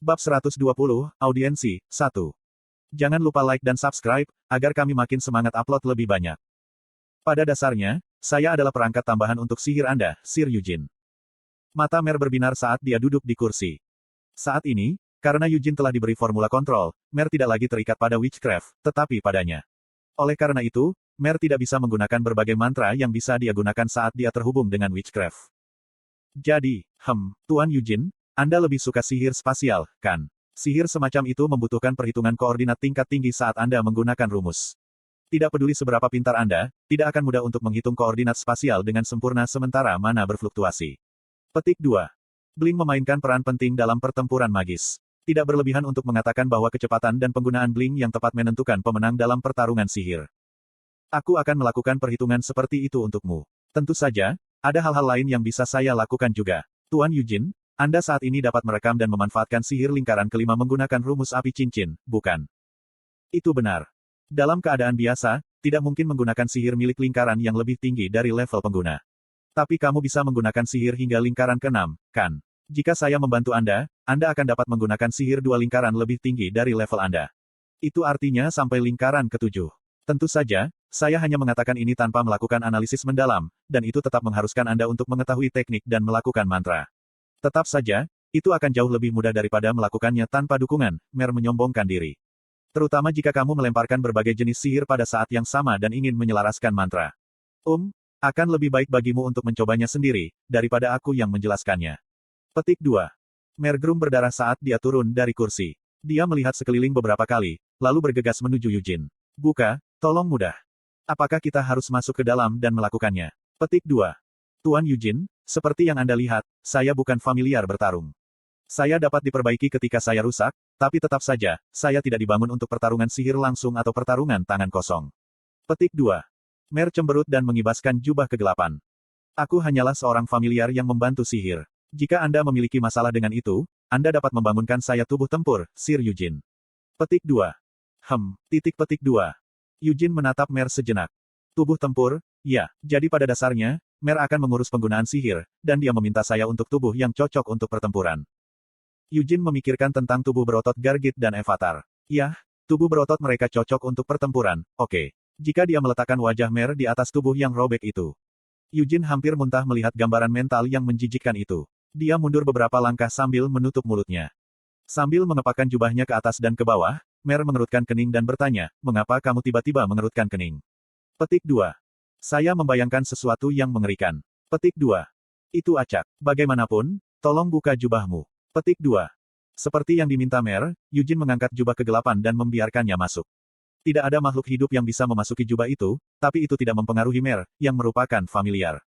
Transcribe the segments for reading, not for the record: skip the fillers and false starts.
Bab 120, Audiensi, 1. Jangan lupa like dan subscribe, agar kami makin semangat upload lebih banyak. Pada dasarnya, saya adalah perangkat tambahan untuk sihir Anda, Sir Eugene. Mata Mer berbinar saat dia duduk di kursi. Saat ini, karena Eugene telah diberi formula kontrol, Mer tidak lagi terikat pada witchcraft, tetapi padanya. Oleh karena itu, Mer tidak bisa menggunakan berbagai mantra yang bisa dia gunakan saat dia terhubung dengan witchcraft. Jadi, Tuan Eugene, Anda lebih suka sihir spasial, kan? Sihir semacam itu membutuhkan perhitungan koordinat tingkat tinggi saat Anda menggunakan rumus. Tidak peduli seberapa pintar Anda, tidak akan mudah untuk menghitung koordinat spasial dengan sempurna sementara mana berfluktuasi. Petik 2. Bling memainkan peran penting dalam pertempuran magis. Tidak berlebihan untuk mengatakan bahwa kecepatan dan penggunaan Bling yang tepat menentukan pemenang dalam pertarungan sihir. Aku akan melakukan perhitungan seperti itu untukmu. Tentu saja, ada hal-hal lain yang bisa saya lakukan juga. Tuan Eugene, Anda saat ini dapat merekam dan memanfaatkan sihir lingkaran kelima menggunakan rumus api cincin, bukan? Itu benar. Dalam keadaan biasa, tidak mungkin menggunakan sihir milik lingkaran yang lebih tinggi dari level pengguna. Tapi kamu bisa menggunakan sihir hingga lingkaran ke-6, kan? Jika saya membantu Anda akan dapat menggunakan sihir 2 lingkaran lebih tinggi dari level Anda. Itu artinya sampai lingkaran ke-7. Tentu saja, saya hanya mengatakan ini tanpa melakukan analisis mendalam, dan itu tetap mengharuskan Anda untuk mengetahui teknik dan melakukan mantra. Tetap saja, itu akan jauh lebih mudah daripada melakukannya tanpa dukungan, Mer menyombongkan diri. Terutama jika kamu melemparkan berbagai jenis sihir pada saat yang sama dan ingin menyelaraskan mantra. Akan lebih baik bagimu untuk mencobanya sendiri, daripada aku yang menjelaskannya. Petik 2. Mer gerum berdarah saat dia turun dari kursi. Dia melihat sekeliling beberapa kali, lalu bergegas menuju Eugene. Buka, tolong mudah. Apakah kita harus masuk ke dalam dan melakukannya? Petik 2. Tuan Eugene, seperti yang Anda lihat, saya bukan familiar bertarung. Saya dapat diperbaiki ketika saya rusak, tapi tetap saja, saya tidak dibangun untuk pertarungan sihir langsung atau pertarungan tangan kosong. Petik 2. Mer cemberut dan mengibaskan jubah kegelapan. Aku hanyalah seorang familiar yang membantu sihir. Jika Anda memiliki masalah dengan itu, Anda dapat membangunkan saya tubuh tempur, Sir Eugene. Petik 2. Petik 2. Eugene menatap Mer sejenak. Tubuh tempur, ya, jadi pada dasarnya, Mer akan mengurus penggunaan sihir, dan dia meminta saya untuk tubuh yang cocok untuk pertempuran. Eugene memikirkan tentang tubuh berotot Gargit dan Avatar. Yah, tubuh berotot mereka cocok untuk pertempuran, oke. Jika dia meletakkan wajah Mer di atas tubuh yang robek itu. Eugene hampir muntah melihat gambaran mental yang menjijikkan itu. Dia mundur beberapa langkah sambil menutup mulutnya. Sambil mengepakkan jubahnya ke atas dan ke bawah, Mer mengerutkan kening dan bertanya, mengapa kamu tiba-tiba mengerutkan kening? Petik 2. Saya membayangkan sesuatu yang mengerikan. Petik 2. Itu acak. Bagaimanapun, tolong buka jubahmu. Petik 2. Seperti yang diminta Mer, Eugene mengangkat jubah kegelapan dan membiarkannya masuk. Tidak ada makhluk hidup yang bisa memasuki jubah itu, tapi itu tidak mempengaruhi Mer, yang merupakan familiar.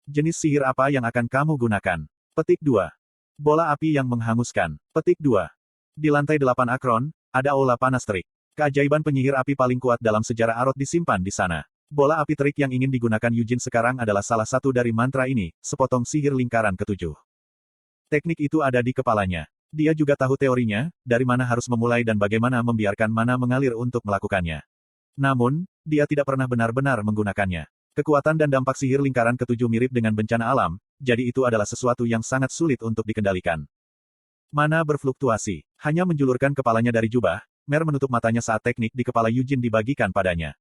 Jenis sihir apa yang akan kamu gunakan? Petik 2. Bola api yang menghanguskan. Petik 2. Di lantai 8 Akron, ada aula panas terik. Keajaiban penyihir api paling kuat dalam sejarah Arot disimpan di sana. Bola api terik yang ingin digunakan Eugene sekarang adalah salah satu dari mantra ini, sepotong sihir lingkaran ke-7. Teknik itu ada di kepalanya. Dia juga tahu teorinya, dari mana harus memulai dan bagaimana membiarkan mana mengalir untuk melakukannya. Namun, dia tidak pernah benar-benar menggunakannya. Kekuatan dan dampak sihir lingkaran ke-7 mirip dengan bencana alam, jadi itu adalah sesuatu yang sangat sulit untuk dikendalikan. Mana berfluktuasi. Hanya menjulurkan kepalanya dari jubah, Mer menutup matanya saat teknik di kepala Eugene dibagikan padanya.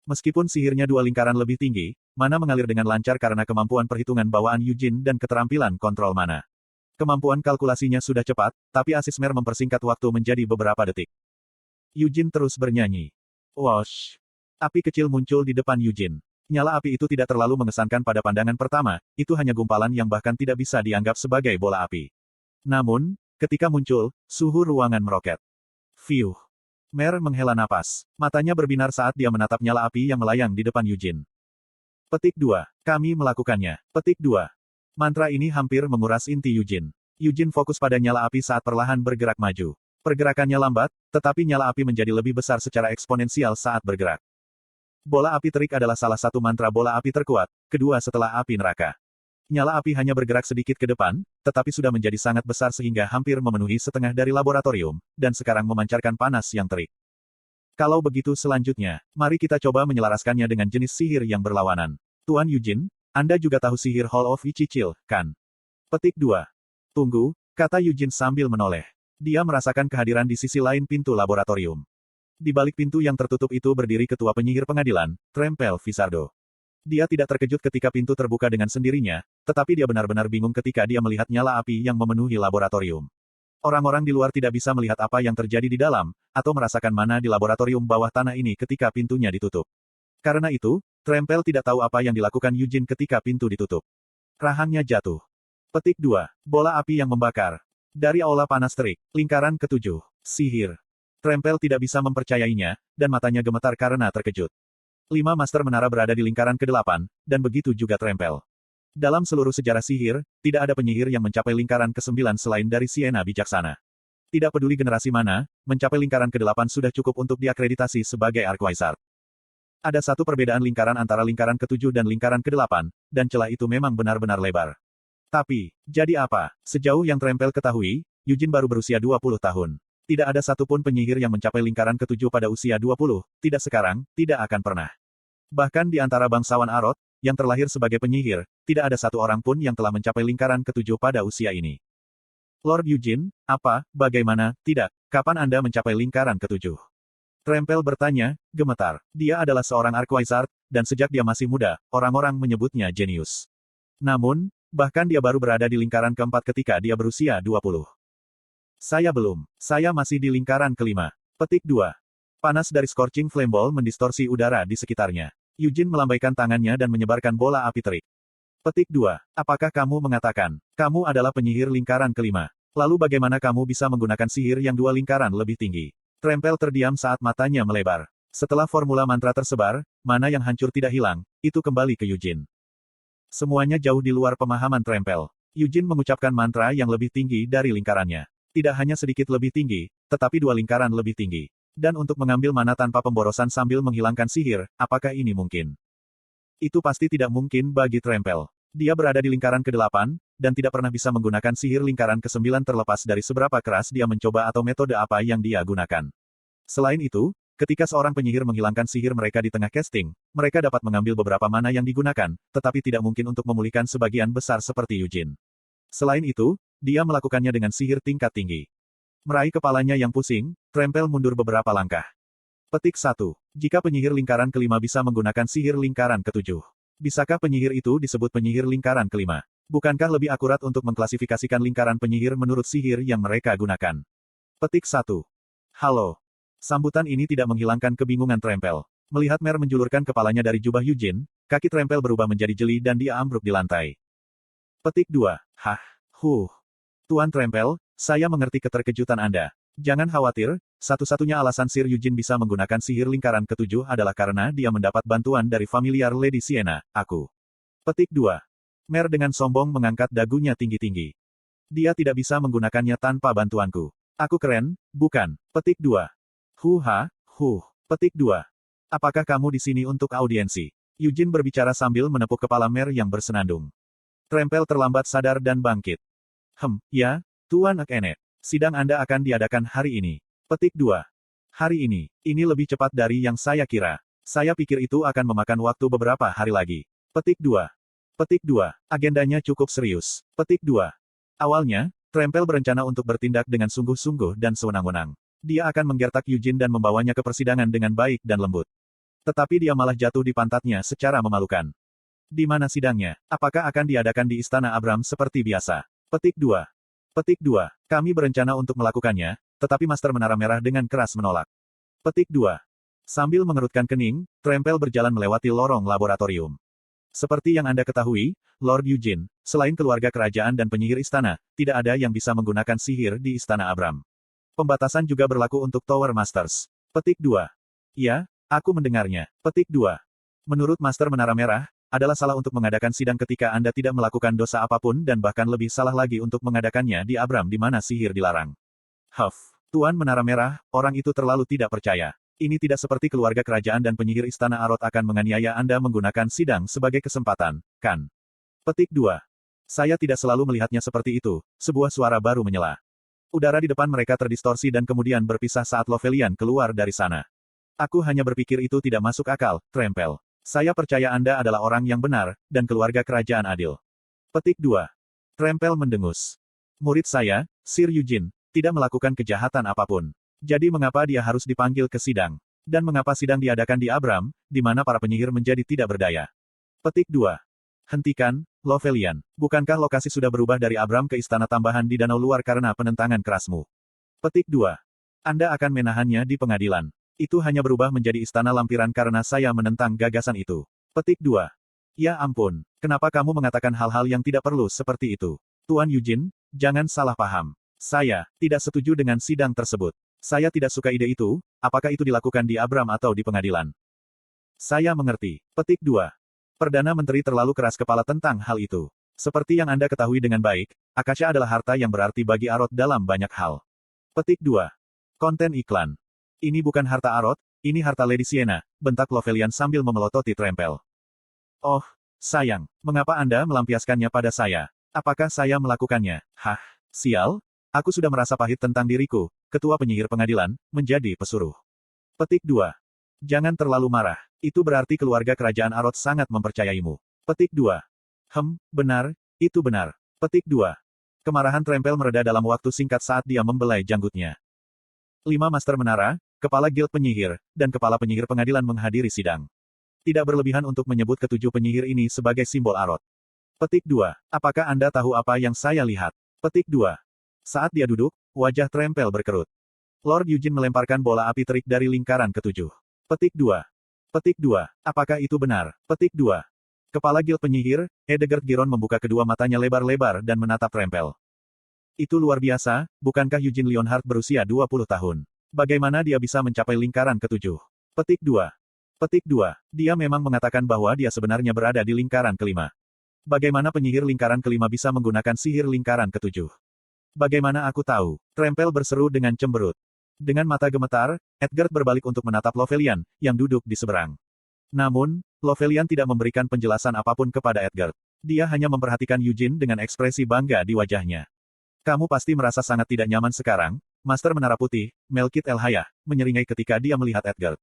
Meskipun sihirnya 2 lingkaran lebih tinggi, mana mengalir dengan lancar karena kemampuan perhitungan bawaan Eugene dan keterampilan kontrol mana. Kemampuan kalkulasinya sudah cepat, tapi asis Mer mempersingkat waktu menjadi beberapa detik. Eugene terus bernyanyi. Wosh! Api kecil muncul di depan Eugene. Nyala api itu tidak terlalu mengesankan pada pandangan pertama, itu hanya gumpalan yang bahkan tidak bisa dianggap sebagai bola api. Namun, ketika muncul, suhu ruangan meroket. Fiuh! Mer menghela napas. Matanya berbinar saat dia menatap nyala api yang melayang di depan Eugene. Petik 2. Kami melakukannya. Petik 2. Mantra ini hampir menguras inti Eugene. Eugene fokus pada nyala api saat perlahan bergerak maju. Pergerakannya lambat, tetapi nyala api menjadi lebih besar secara eksponensial saat bergerak. Bola api terik adalah salah satu mantra bola api terkuat, kedua setelah api neraka. Nyala api hanya bergerak sedikit ke depan, tetapi sudah menjadi sangat besar sehingga hampir memenuhi setengah dari laboratorium, dan sekarang memancarkan panas yang terik. Kalau begitu selanjutnya, mari kita coba menyelaraskannya dengan jenis sihir yang berlawanan. Tuan Eugene, Anda juga tahu sihir Hall of Ichichil, kan? Petik 2. Tunggu, kata Eugene sambil menoleh. Dia merasakan kehadiran di sisi lain pintu laboratorium. Di balik pintu yang tertutup itu berdiri ketua penyihir pengadilan, Trempel Vizardo. Dia tidak terkejut ketika pintu terbuka dengan sendirinya, tetapi dia benar-benar bingung ketika dia melihat nyala api yang memenuhi laboratorium. Orang-orang di luar tidak bisa melihat apa yang terjadi di dalam, atau merasakan mana di laboratorium bawah tanah ini ketika pintunya ditutup. Karena itu, Trempel tidak tahu apa yang dilakukan Eugene ketika pintu ditutup. Rahangnya jatuh. Petik 2. Bola api yang membakar. Dari aula panas terik, lingkaran ketujuh. Sihir. Trempel tidak bisa mempercayainya, dan matanya gemetar karena terkejut. 5 Master Menara berada di lingkaran ke-8, dan begitu juga Trempel. Dalam seluruh sejarah sihir, tidak ada penyihir yang mencapai lingkaran ke-9 selain dari Siena Bijaksana. Tidak peduli generasi mana, mencapai lingkaran ke-8 sudah cukup untuk diakreditasi sebagai Archwizard. Ada satu perbedaan lingkaran antara lingkaran ke-7 dan lingkaran ke-8, dan celah itu memang benar-benar lebar. Tapi, jadi apa? Sejauh yang Trempel ketahui, Eugene baru berusia 20 tahun. Tidak ada satupun penyihir yang mencapai lingkaran ke-7 pada usia 20, tidak sekarang, tidak akan pernah. Bahkan di antara bangsawan Arot, yang terlahir sebagai penyihir, tidak ada satu orang pun yang telah mencapai lingkaran ke-7 pada usia ini. Lord Eugene, apa, bagaimana, tidak, kapan Anda mencapai lingkaran ke-7? Trempel bertanya, gemetar. Dia adalah seorang Archwizard, dan sejak dia masih muda, orang-orang menyebutnya jenius. Namun, bahkan dia baru berada di lingkaran ke-4 ketika dia berusia 20. Saya belum. Saya masih di lingkaran ke-5. Petik 2. Panas dari Scorching Flame Ball mendistorsi udara di sekitarnya. Eugene melambaikan tangannya dan menyebarkan bola api terik. Petik 2. Apakah kamu mengatakan, kamu adalah penyihir lingkaran ke-5? Lalu bagaimana kamu bisa menggunakan sihir yang 2 lingkaran lebih tinggi? Trempel terdiam saat matanya melebar. Setelah formula mantra tersebar, mana yang hancur tidak hilang, itu kembali ke Eugene. Semuanya jauh di luar pemahaman Trempel. Eugene mengucapkan mantra yang lebih tinggi dari lingkarannya. Tidak hanya sedikit lebih tinggi, tetapi 2 lingkaran lebih tinggi. Dan untuk mengambil mana tanpa pemborosan sambil menghilangkan sihir, apakah ini mungkin? Itu pasti tidak mungkin bagi Trempel. Dia berada di lingkaran ke-8, dan tidak pernah bisa menggunakan sihir lingkaran ke-9 terlepas dari seberapa keras dia mencoba atau metode apa yang dia gunakan. Selain itu, ketika seorang penyihir menghilangkan sihir mereka di tengah casting, mereka dapat mengambil beberapa mana yang digunakan, tetapi tidak mungkin untuk memulihkan sebagian besar seperti Eugene. Selain itu, dia melakukannya dengan sihir tingkat tinggi. Meraih kepalanya yang pusing, Trempel mundur beberapa langkah. Petik 1. Jika penyihir lingkaran ke-5 bisa menggunakan sihir lingkaran ke-7, bisakah penyihir itu disebut penyihir lingkaran ke-5? Bukankah lebih akurat untuk mengklasifikasikan lingkaran penyihir menurut sihir yang mereka gunakan? Petik 1. Halo. Sambutan ini tidak menghilangkan kebingungan Trempel. Melihat Mer menjulurkan kepalanya dari jubah Eugene, kaki Trempel berubah menjadi jeli dan dia ambruk di lantai. Petik 2. Hah. Tuan Trempel, saya mengerti keterkejutan Anda. Jangan khawatir, satu-satunya alasan Sir Eugene bisa menggunakan sihir lingkaran ke-7 adalah karena dia mendapat bantuan dari familiar Lady Siena, aku. Petik 2. Mer dengan sombong mengangkat dagunya tinggi-tinggi. Dia tidak bisa menggunakannya tanpa bantuanku. Aku keren, bukan? Petik 2. Petik 2. Apakah kamu di sini untuk audiensi? Eugene berbicara sambil menepuk kepala Mer yang bersenandung. Trempel terlambat sadar dan bangkit. Ya, Tuan Akene. Sidang Anda akan diadakan hari ini. Petik 2. Hari ini lebih cepat dari yang saya kira. Saya pikir itu akan memakan waktu beberapa hari lagi. Petik 2. Petik 2. Agendanya cukup serius. Petik 2. Awalnya, Trempel berencana untuk bertindak dengan sungguh-sungguh dan sewenang-wenang. Dia akan menggertak Eugene dan membawanya ke persidangan dengan baik dan lembut. Tetapi dia malah jatuh di pantatnya secara memalukan. Di mana sidangnya? Apakah akan diadakan di Istana Abram seperti biasa? Petik 2. Petik 2. Kami berencana untuk melakukannya, tetapi Master Menara Merah dengan keras menolak. Petik 2. Sambil mengerutkan kening, Trempel berjalan melewati lorong laboratorium. Seperti yang Anda ketahui, Lord Eugene, selain keluarga kerajaan dan penyihir istana, tidak ada yang bisa menggunakan sihir di Istana Abram. Pembatasan juga berlaku untuk Tower Masters. Petik 2. Ya, aku mendengarnya. Petik 2. Menurut Master Menara Merah, adalah salah untuk mengadakan sidang ketika Anda tidak melakukan dosa apapun dan bahkan lebih salah lagi untuk mengadakannya di Abram di mana sihir dilarang. Tuan Menara Merah, orang itu terlalu tidak percaya. Ini tidak seperti keluarga kerajaan dan penyihir Istana Arot akan menganiaya Anda menggunakan sidang sebagai kesempatan, kan? Petik 2. Saya tidak selalu melihatnya seperti itu, sebuah suara baru menyela. Udara di depan mereka terdistorsi dan kemudian berpisah saat Lovelian keluar dari sana. Aku hanya berpikir itu tidak masuk akal, Trempel. Saya percaya Anda adalah orang yang benar, dan keluarga kerajaan adil. Petik 2. Trempel mendengus. Murid saya, Sir Eugene, tidak melakukan kejahatan apapun. Jadi mengapa dia harus dipanggil ke sidang? Dan mengapa sidang diadakan di Abram, di mana para penyihir menjadi tidak berdaya? Petik 2. Hentikan, Lovelian. Bukankah lokasi sudah berubah dari Abram ke istana tambahan di danau luar karena penentangan kerasmu? Petik 2. Anda akan menahannya di pengadilan. Itu hanya berubah menjadi istana lampiran karena saya menentang gagasan itu. Petik 2. Ya ampun, kenapa kamu mengatakan hal-hal yang tidak perlu seperti itu? Tuan Eugene, jangan salah paham. Saya tidak setuju dengan sidang tersebut. Saya tidak suka ide itu, apakah itu dilakukan di Abram atau di pengadilan? Saya mengerti. Petik 2. Perdana Menteri terlalu keras kepala tentang hal itu. Seperti yang Anda ketahui dengan baik, Akasha adalah harta yang berarti bagi Arot dalam banyak hal. Petik 2. Konten iklan. Ini bukan harta Arot, ini harta Lady Sienna, bentak Lovelian sambil memelototi Trempel. Oh, sayang, mengapa Anda melampiaskannya pada saya? Apakah saya melakukannya? Hah, sial? Aku sudah merasa pahit tentang diriku, ketua penyihir pengadilan, menjadi pesuruh. Petik 2. Jangan terlalu marah. Itu berarti keluarga kerajaan Arot sangat mempercayaimu. Petik 2. Benar, itu benar. Petik 2. Kemarahan Trempel mereda dalam waktu singkat saat dia membelai janggutnya. 5 Master Menara, Kepala Guild Penyihir, dan Kepala Penyihir Pengadilan menghadiri sidang. Tidak berlebihan untuk menyebut ketujuh penyihir ini sebagai simbol Arot. Petik 2. Apakah Anda tahu apa yang saya lihat? Petik 2. Saat dia duduk, wajah Trempel berkerut. Lord Eugene melemparkan bola api terik dari lingkaran ketujuh. Petik 2. Petik 2. Apakah itu benar? Petik 2. Kepala Guild Penyihir, Edegard Giron membuka kedua matanya lebar-lebar dan menatap Trempel. Itu luar biasa, bukankah Eugene Leonhardt berusia 20 tahun? Bagaimana dia bisa mencapai lingkaran ketujuh? Petik 2. Petik 2. Dia memang mengatakan bahwa dia sebenarnya berada di lingkaran kelima. Bagaimana penyihir lingkaran kelima bisa menggunakan sihir lingkaran ketujuh? Bagaimana aku tahu? Trempel berseru dengan cemberut. Dengan mata gemetar, Edgard berbalik untuk menatap Lovelian, yang duduk di seberang. Namun, Lovelian tidak memberikan penjelasan apapun kepada Edgard. Dia hanya memperhatikan Eugene dengan ekspresi bangga di wajahnya. Kamu pasti merasa sangat tidak nyaman sekarang, Master Menara Putih, Melkith Elhaya, menyeringai ketika dia melihat Edgard.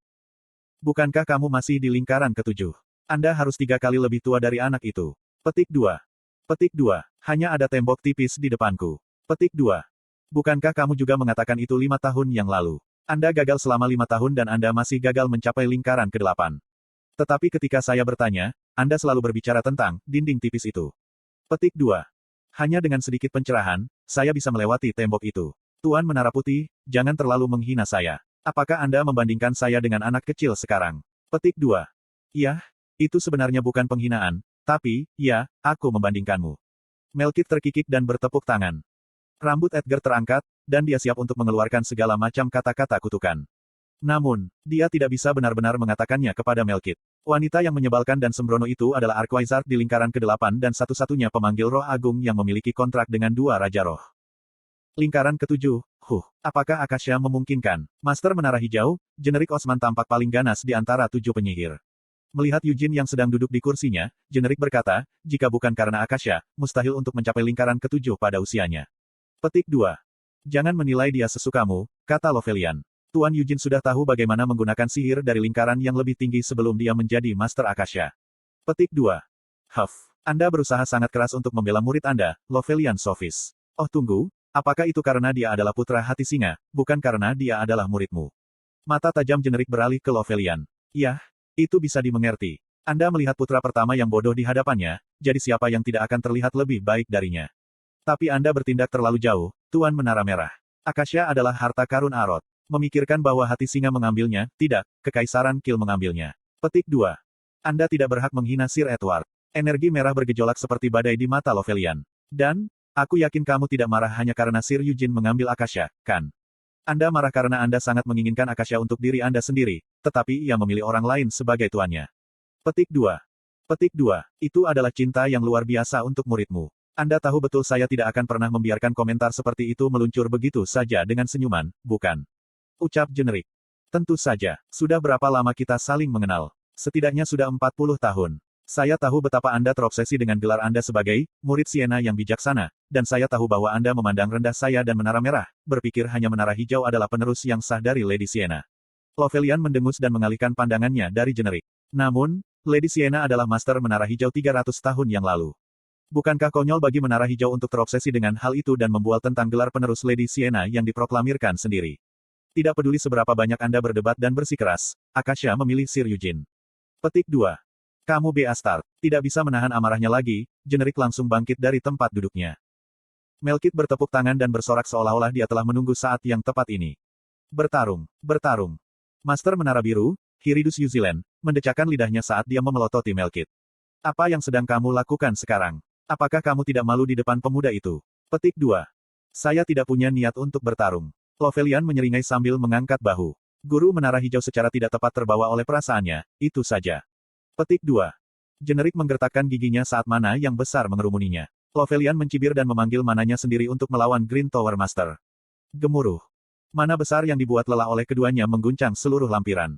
Bukankah kamu masih di lingkaran ketujuh? Anda harus 3 kali lebih tua dari anak itu. Petik 2. Petik 2. Hanya ada tembok tipis di depanku. Petik 2. Bukankah kamu juga mengatakan itu 5 tahun yang lalu? Anda gagal selama 5 tahun dan Anda masih gagal mencapai lingkaran ke-8. Tetapi ketika saya bertanya, Anda selalu berbicara tentang dinding tipis itu. Petik 2. Hanya dengan sedikit pencerahan, saya bisa melewati tembok itu. Tuan Menara Putih, jangan terlalu menghina saya. Apakah Anda membandingkan saya dengan anak kecil sekarang? Petik 2. Iya, itu sebenarnya bukan penghinaan, tapi, ya, aku membandingkanmu. Melkith terkikik dan bertepuk tangan. Rambut Edgar terangkat, dan dia siap untuk mengeluarkan segala macam kata-kata kutukan. Namun, dia tidak bisa benar-benar mengatakannya kepada Melkith. Wanita yang menyebalkan dan sembrono itu adalah Arquizard di lingkaran ke-8 dan satu-satunya pemanggil roh agung yang memiliki kontrak dengan 2 Raja Roh. Lingkaran ke-7, apakah Akasha memungkinkan? Master Menara Hijau, Generik Osman tampak paling ganas di antara 7 penyihir. Melihat Eugene yang sedang duduk di kursinya, Generik berkata, jika bukan karena Akasha, mustahil untuk mencapai lingkaran ke-7 pada usianya. Petik 2. Jangan menilai dia sesukamu, kata Lovelian. Tuan Eugene sudah tahu bagaimana menggunakan sihir dari lingkaran yang lebih tinggi sebelum dia menjadi Master Akasha. Petik 2. Anda berusaha sangat keras untuk membela murid Anda, Lovelian Sofis. Oh tunggu, apakah itu karena dia adalah putra hati singa, bukan karena dia adalah muridmu? Mata tajam Generik beralih ke Lovelian. Yah, itu bisa dimengerti. Anda melihat putra pertama yang bodoh di hadapannya, jadi siapa yang tidak akan terlihat lebih baik darinya? Tapi Anda bertindak terlalu jauh, Tuan Menara Merah. Akasha adalah harta karun Arot. Memikirkan bahwa hati singa mengambilnya, tidak, Kekaisaran Kill mengambilnya. Petik 2. Anda tidak berhak menghina Sir Edward. Energi merah bergejolak seperti badai di mata Lovelian. Dan, aku yakin kamu tidak marah hanya karena Sir Eugene mengambil Akasha, kan? Anda marah karena Anda sangat menginginkan Akasha untuk diri Anda sendiri, tetapi ia memilih orang lain sebagai tuannya. Petik 2. Petik 2. Itu adalah cinta yang luar biasa untuk muridmu. Anda tahu betul saya tidak akan pernah membiarkan komentar seperti itu meluncur begitu saja dengan senyuman, bukan? Ucap Generik. Tentu saja, sudah berapa lama kita saling mengenal? Setidaknya sudah 40 tahun. Saya tahu betapa Anda terobsesi dengan gelar Anda sebagai murid Sienna yang bijaksana, dan saya tahu bahwa Anda memandang rendah saya dan Menara Merah, berpikir hanya Menara Hijau adalah penerus yang sah dari Lady Sienna. Lovelian mendengus dan mengalihkan pandangannya dari Generik. Namun, Lady Sienna adalah Master Menara Hijau 300 tahun yang lalu. Bukankah konyol bagi Menara Hijau untuk terobsesi dengan hal itu dan membual tentang gelar penerus Lady Sienna yang diproklamirkan sendiri? Tidak peduli seberapa banyak Anda berdebat dan bersikeras, Akasha memilih Sir Eugene. Petik 2. Kamu Beastard. Tidak bisa menahan amarahnya lagi, Jenerik langsung bangkit dari tempat duduknya. Melkit bertepuk tangan dan bersorak seolah-olah dia telah menunggu saat yang tepat ini. Bertarung, bertarung. Master Menara Biru, Hiridus Yuzilen, mendecakkan lidahnya saat dia memelototi Melkit. Apa yang sedang kamu lakukan sekarang? Apakah kamu tidak malu di depan pemuda itu? Petik 2. Saya tidak punya niat untuk bertarung. Lovelian menyeringai sambil mengangkat bahu. Guru Menara Hijau secara tidak tepat terbawa oleh perasaannya, itu saja. Petik 2. Jenerik menggertakkan giginya saat mana yang besar mengerumuninya. Lovelian mencibir dan memanggil mananya sendiri untuk melawan Green Tower Master. Gemuruh. Mana besar yang dibuat lelah oleh keduanya mengguncang seluruh lampiran.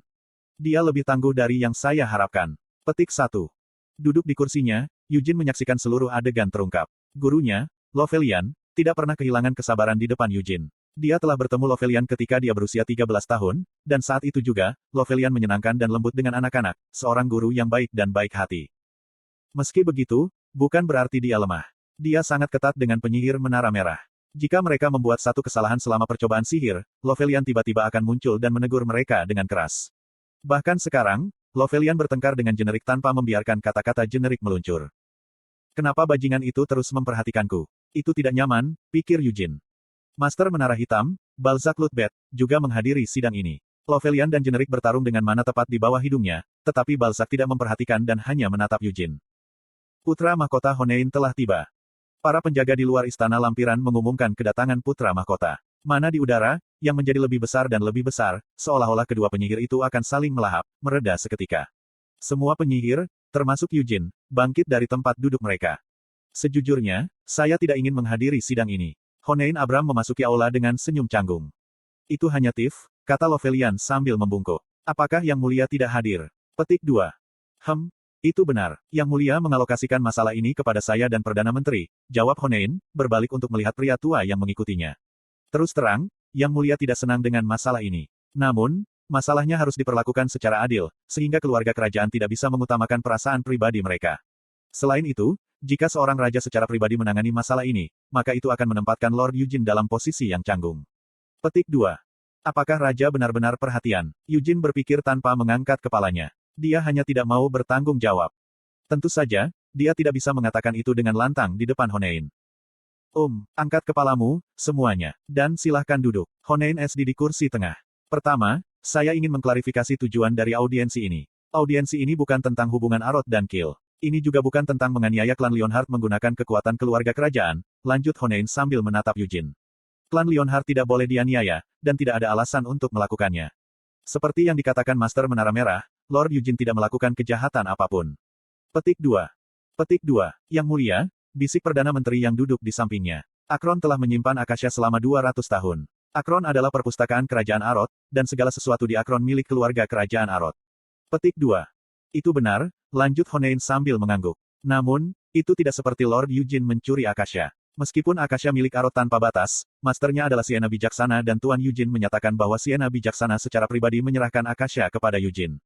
Dia lebih tangguh dari yang saya harapkan. Petik 1. Duduk di kursinya, Eugene menyaksikan seluruh adegan terungkap. Gurunya, Lovelian, tidak pernah kehilangan kesabaran di depan Eugene. Dia telah bertemu Lovelian ketika dia berusia 13 tahun, dan saat itu juga, Lovelian menyenangkan dan lembut dengan anak-anak, seorang guru yang baik dan baik hati. Meski begitu, bukan berarti dia lemah. Dia sangat ketat dengan penyihir Menara Merah. Jika mereka membuat satu kesalahan selama percobaan sihir, Lovelian tiba-tiba akan muncul dan menegur mereka dengan keras. Bahkan sekarang, Lovelian bertengkar dengan Jenerik tanpa membiarkan kata-kata Jenerik meluncur. Kenapa bajingan itu terus memperhatikanku? Itu tidak nyaman, pikir Eugene. Master Menara Hitam, Balzac Lutbet, juga menghadiri sidang ini. Lovelian dan Jenerik bertarung dengan mana tepat di bawah hidungnya, tetapi Balzac tidak memperhatikan dan hanya menatap Eugene. Putra Mahkota Honein telah tiba. Para penjaga di luar istana lampiran mengumumkan kedatangan Putra Mahkota. Mana di udara, yang menjadi lebih besar dan lebih besar, seolah-olah kedua penyihir itu akan saling melahap, mereda seketika. Semua penyihir, termasuk Eugene, bangkit dari tempat duduk mereka. Sejujurnya, saya tidak ingin menghadiri sidang ini. Honein Abram memasuki aula dengan senyum canggung. Itu hanya Tiff, kata Lovelian sambil membungkuk. Apakah Yang Mulia tidak hadir? Petik 2. Itu benar. Yang Mulia mengalokasikan masalah ini kepada saya dan Perdana Menteri, jawab Honein, berbalik untuk melihat pria tua yang mengikutinya. Terus terang, Yang Mulia tidak senang dengan masalah ini. Namun, masalahnya harus diperlakukan secara adil, sehingga keluarga kerajaan tidak bisa mengutamakan perasaan pribadi mereka. Selain itu, jika seorang raja secara pribadi menangani masalah ini, maka itu akan menempatkan Lord Eugene dalam posisi yang canggung. Petik 2. Apakah raja benar-benar perhatian? Eugene berpikir tanpa mengangkat kepalanya. Dia hanya tidak mau bertanggung jawab. Tentu saja, dia tidak bisa mengatakan itu dengan lantang di depan Honein. Angkat kepalamu, semuanya, dan silahkan duduk. Honein SD di kursi tengah. Pertama, saya ingin mengklarifikasi tujuan dari audiensi ini. Audiensi ini bukan tentang hubungan Arot dan Kill. Ini juga bukan tentang menganiaya klan Lionheart menggunakan kekuatan keluarga kerajaan, lanjut Honein sambil menatap Eugene. Klan Lionheart tidak boleh dianiaya, dan tidak ada alasan untuk melakukannya. Seperti yang dikatakan Master Menara Merah, Lord Eugene tidak melakukan kejahatan apapun. Petik 2. Petik 2. Yang Mulia, bisik Perdana Menteri yang duduk di sampingnya. Akron telah menyimpan Akasha selama 200 tahun. Akron adalah perpustakaan kerajaan Arot, dan segala sesuatu di Akron milik keluarga kerajaan Arot. Petik 2. Itu benar, lanjut Honein sambil mengangguk. Namun, itu tidak seperti Lord Eugene mencuri Akasha. Meskipun Akasha milik Arot tanpa batas, masternya adalah Sienna Bijaksana dan Tuan Eugene menyatakan bahwa Sienna Bijaksana secara pribadi menyerahkan Akasha kepada Eugene.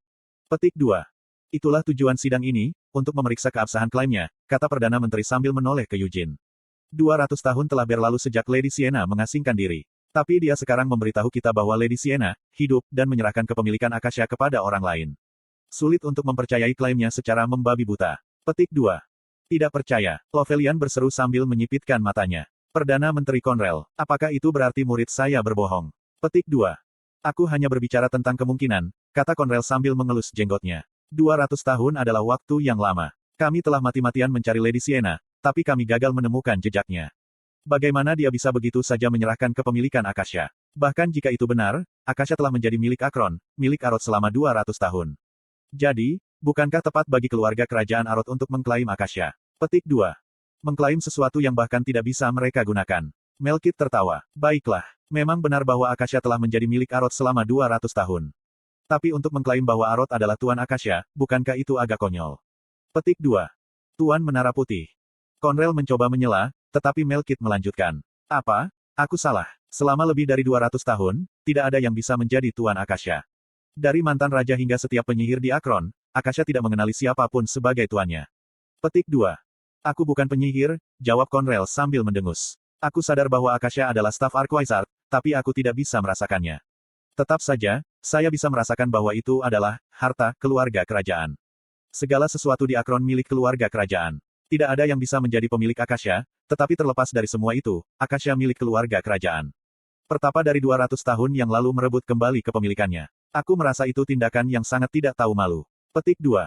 Petik 2. Itulah tujuan sidang ini, untuk memeriksa keabsahan klaimnya, kata Perdana Menteri sambil menoleh ke Eugene. 200 tahun telah berlalu sejak Lady Sienna mengasingkan diri. Tapi dia sekarang memberitahu kita bahwa Lady Sienna, hidup, dan menyerahkan kepemilikan Akasha kepada orang lain. Sulit untuk mempercayai klaimnya secara membabi buta. Petik 2. Tidak percaya, Lovelian berseru sambil menyipitkan matanya. Perdana Menteri Conrel, apakah itu berarti murid saya berbohong? Petik 2. Aku hanya berbicara tentang kemungkinan, kata Conrel sambil mengelus jenggotnya. 200 tahun adalah waktu yang lama. Kami telah mati-matian mencari Lady Sienna, tapi kami gagal menemukan jejaknya. Bagaimana dia bisa begitu saja menyerahkan kepemilikan Akasha? Bahkan jika itu benar, Akasha telah menjadi milik Akron, milik Arot selama 200 tahun. Jadi, bukankah tepat bagi keluarga kerajaan Arot untuk mengklaim Akasha? Petik 2. Mengklaim sesuatu yang bahkan tidak bisa mereka gunakan. Melkit tertawa. Baiklah, memang benar bahwa Akasha telah menjadi milik Arot selama 200 tahun. Tapi untuk mengklaim bahwa Arot adalah Tuan Akasha, bukankah itu agak konyol? Petik 2. Tuan Menara Putih. Conrel mencoba menyela, tetapi Melkit melanjutkan. Apa? Aku salah. Selama lebih dari 200 tahun, tidak ada yang bisa menjadi Tuan Akasha. Dari mantan raja hingga setiap penyihir di Akron, Akasha tidak mengenali siapapun sebagai tuannya. Petik 2. Aku bukan penyihir, jawab Conrel sambil mendengus. Aku sadar bahwa Akasha adalah staf Archwizard, tapi aku tidak bisa merasakannya. Tetap saja, saya bisa merasakan bahwa itu adalah harta keluarga kerajaan. Segala sesuatu di Akron milik keluarga kerajaan. Tidak ada yang bisa menjadi pemilik Akasha, tetapi terlepas dari semua itu, Akasha milik keluarga kerajaan. Pertapa dari 200 tahun yang lalu merebut kembali kepemilikannya. Aku merasa itu tindakan yang sangat tidak tahu malu. Petik 2.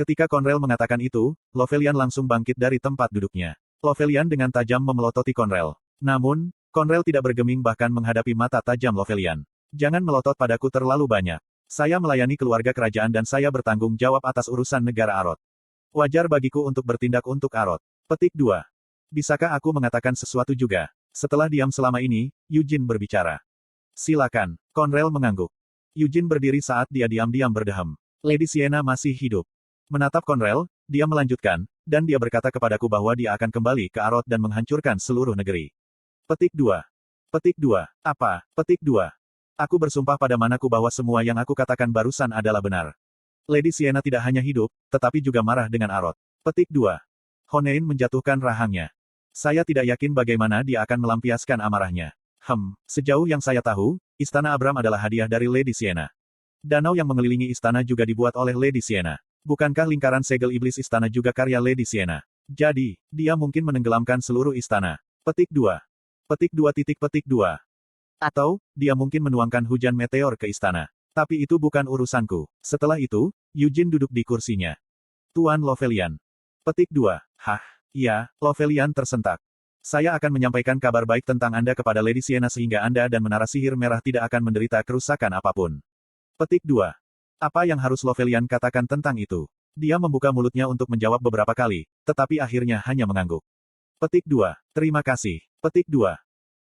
Ketika Conrel mengatakan itu, Lovelian langsung bangkit dari tempat duduknya. Lovelian dengan tajam memelototi Conrel. Namun, Conrel tidak bergeming bahkan menghadapi mata tajam Lovelian. Jangan melotot padaku terlalu banyak. Saya melayani keluarga kerajaan dan saya bertanggung jawab atas urusan negara Arot. Wajar bagiku untuk bertindak untuk Arot. Petik 2. Bisakah aku mengatakan sesuatu juga? Setelah diam selama ini, Eugene berbicara. Silakan. Conrel mengangguk. Eugene berdiri saat dia diam-diam berdehem. Lady Sienna masih hidup. Menatap Conrel, dia melanjutkan, dan dia berkata kepadaku bahwa dia akan kembali ke Arot dan menghancurkan seluruh negeri. Petik 2. Petik 2. Apa? Petik 2. Aku bersumpah pada manaku bahwa semua yang aku katakan barusan adalah benar. Lady Sienna tidak hanya hidup, tetapi juga marah dengan Arot. Petik 2. Honein menjatuhkan rahangnya. Saya tidak yakin bagaimana dia akan melampiaskan amarahnya. Sejauh yang saya tahu, Istana Abram adalah hadiah dari Lady Sienna. Danau yang mengelilingi istana juga dibuat oleh Lady Sienna. Bukankah lingkaran segel iblis istana juga karya Lady Sienna? Jadi, dia mungkin menenggelamkan seluruh istana. Petik 2. Petik 2. Atau, dia mungkin menuangkan hujan meteor ke istana. Tapi itu bukan urusanku. Setelah itu, Eugene duduk di kursinya. Tuan Lovelian. Petik 2. Iya, Lovelian tersentak. Saya akan menyampaikan kabar baik tentang Anda kepada Lady Sienna sehingga Anda dan Menara Sihir Merah tidak akan menderita kerusakan apapun. Petik 2. Apa yang harus Lovelian katakan tentang itu? Dia membuka mulutnya untuk menjawab beberapa kali, tetapi akhirnya hanya mengangguk. Petik 2. Terima kasih. Petik 2.